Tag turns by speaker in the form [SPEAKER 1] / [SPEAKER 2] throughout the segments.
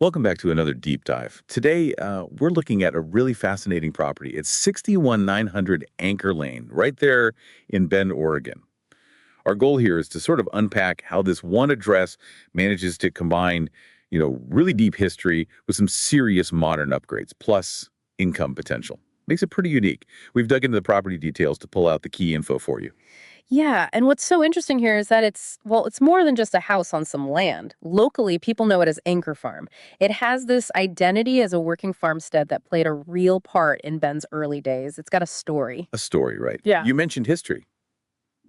[SPEAKER 1] Welcome back to another deep dive. Today, we're looking at a really fascinating property. It's 61900 Anker Lane, right there in Bend, Oregon. Our goal here is to sort of unpack how this one address manages to combine, really deep history with some serious modern upgrades, plus income potential. Makes it pretty unique. We've dug into the property details to pull out the key info for you.
[SPEAKER 2] Yeah, and what's so interesting here is that it's more than just a house on some land. Locally, people know it as Anker Farm. It has this identity as a working farmstead that played a real part in Ben's early days. It's got a story.
[SPEAKER 1] A story, right?
[SPEAKER 2] Yeah.
[SPEAKER 1] You mentioned history.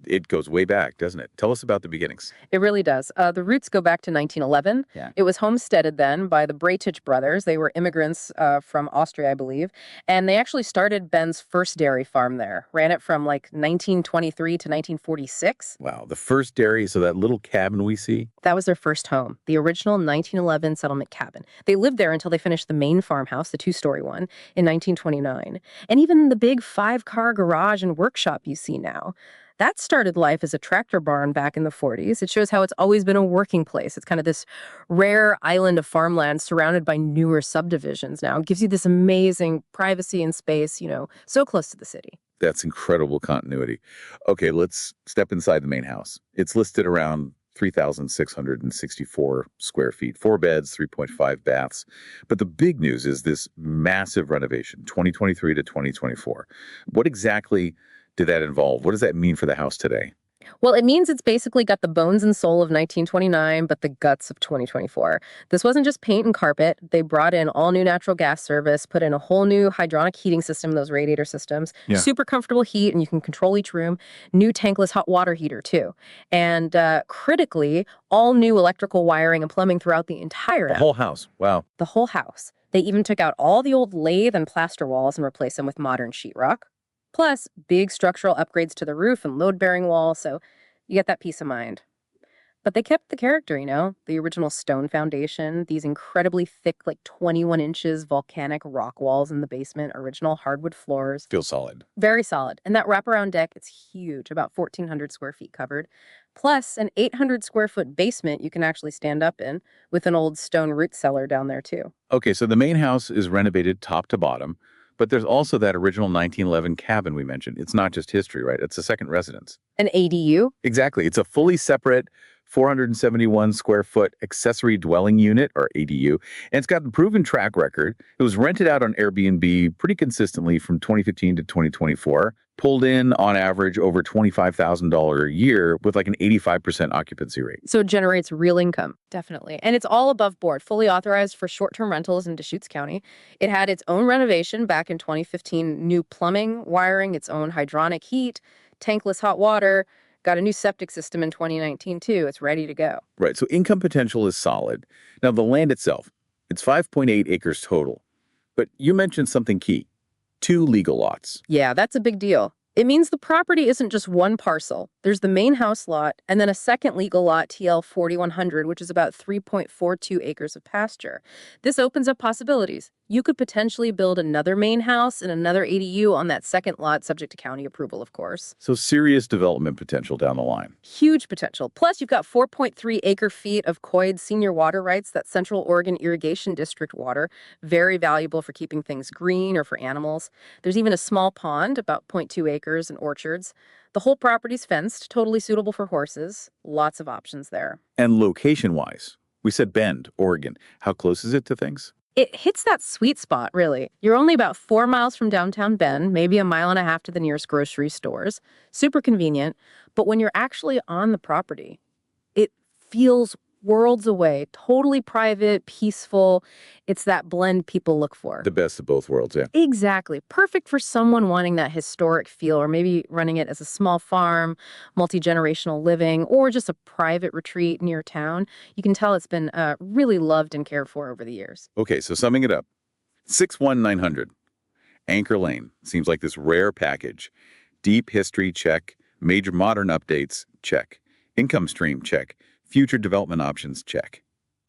[SPEAKER 1] It goes way back, doesn't it? Tell us about the beginnings.
[SPEAKER 2] It really does. The roots go back to 1911.
[SPEAKER 1] Yeah.
[SPEAKER 2] It was homesteaded then by the Bratich brothers. They were immigrants from Austria, I believe. And they actually started Ben's first dairy farm there. Ran it from like 1923 to 1946.
[SPEAKER 1] Wow, the first dairy, so that little cabin we see.
[SPEAKER 2] That was their first home, the original 1911 settlement cabin. They lived there until they finished the main farmhouse, the two-story one, in 1929. And even the big five-car garage and workshop you see now. That started life as a tractor barn back in the 40s. It shows how it's always been a working place. It's kind of this rare island of farmland surrounded by newer subdivisions now. It gives you this amazing privacy and space, so close to the city.
[SPEAKER 1] That's incredible continuity. Okay, let's step inside the main house. It's listed around 3,664 square feet, 4 beds, 3.5 baths. But the big news is this massive renovation, 2023 to 2024. What exactly did that involve? What does that mean for the house today?
[SPEAKER 2] Well, it means it's basically got the bones and soul of 1929, but the guts of 2024. This wasn't just paint and carpet. They brought in all new natural gas service, put in a whole new hydronic heating system, those radiator systems,
[SPEAKER 1] Yeah.
[SPEAKER 2] super comfortable heat, and you can control each room, new tankless hot water heater, too. And critically, all new electrical wiring and plumbing throughout the entire
[SPEAKER 1] The
[SPEAKER 2] house.
[SPEAKER 1] whole house. Wow.
[SPEAKER 2] The whole house. They even took out all the old lathe and plaster walls and replaced them with modern sheetrock. Plus, big structural upgrades to the roof and load-bearing walls, so you get that peace of mind. But they kept the character, the original stone foundation, these incredibly thick, like 21 inches volcanic rock walls in the basement, original hardwood floors.
[SPEAKER 1] Feels solid.
[SPEAKER 2] Very solid. And that wraparound deck, it's huge, about 1,400 square feet covered. Plus, an 800 square foot basement you can actually stand up in with an old stone root cellar down there, too.
[SPEAKER 1] Okay, so the main house is renovated top to bottom, but there's also that original 1911 cabin we mentioned. It's not just history, right? It's a second residence.
[SPEAKER 2] An ADU?
[SPEAKER 1] Exactly. It's a fully separate 471 square foot accessory dwelling unit, or ADU, and it's got a proven track record. It was rented out on Airbnb pretty consistently from 2015 to 2024, pulled in on average over $25,000 a year with like an 85% occupancy rate.
[SPEAKER 2] So it generates real income, definitely. And it's all above board, fully authorized for short-term rentals in Deschutes County. It had its own renovation back in 2015, new plumbing, wiring, its own hydronic heat, tankless hot water, got a new septic system in 2019 too. It's ready to go.
[SPEAKER 1] Right. So income potential is solid. Now, the land itself, it's 5.8 acres total. But you mentioned something key: 2 legal lots.
[SPEAKER 2] Yeah, that's a big deal. It means the property isn't just one parcel. There's the main house lot and then a second legal lot, TL 4100, which is about 3.42 acres of pasture. This opens up possibilities. You could potentially build another main house and another ADU on that second lot, subject to county approval, of course.
[SPEAKER 1] So serious development potential down the line.
[SPEAKER 2] Huge potential. Plus, you've got 4.3 acre feet of COID senior water rights, that Central Oregon Irrigation District water, very valuable for keeping things green or for animals. There's even a small pond, about 0.2 acres, and orchards. The whole property's fenced, totally suitable for horses. Lots of options there.
[SPEAKER 1] And location-wise, we said Bend, Oregon. How close is it to things?
[SPEAKER 2] It hits that sweet spot, really. You're only about 4 miles from downtown Bend, maybe a mile and a half to the nearest grocery stores. Super convenient. But when you're actually on the property, it feels worlds away, totally private, peaceful. It's that blend people look for.
[SPEAKER 1] The best of both worlds, yeah.
[SPEAKER 2] Exactly. Perfect for someone wanting that historic feel, or maybe running it as a small farm, multi-generational living, or just a private retreat near town. You can tell it's been really loved and cared for over the years.
[SPEAKER 1] Okay, so summing it up, 61900 Anker Lane seems like this rare package. Deep history, check. Major modern updates, check. Income stream, check. Future development options, check.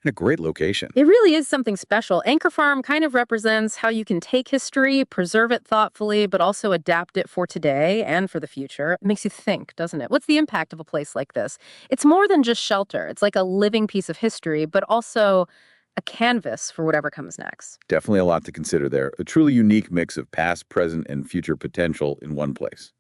[SPEAKER 1] And a great location.
[SPEAKER 2] It really is something special. Anker Farm kind of represents how you can take history, preserve it thoughtfully, but also adapt it for today and for the future. It makes you think, doesn't it? What's the impact of a place like this? It's more than just shelter. It's like a living piece of history, but also a canvas for whatever comes next.
[SPEAKER 1] Definitely a lot to consider there. A truly unique mix of past, present, and future potential in one place.